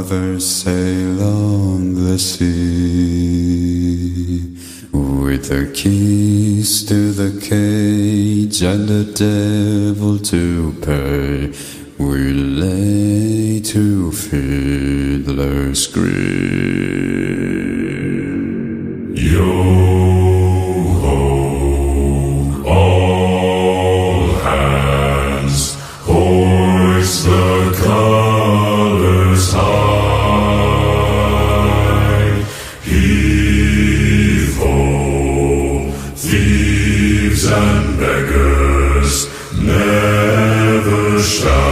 lovers sail on the sea, with the keys to the cage and the devil to pay. We lay to fiddler's green. Yo-ho, all hands, hoist the colors high. Heave-ho, thieves and beggars, never shall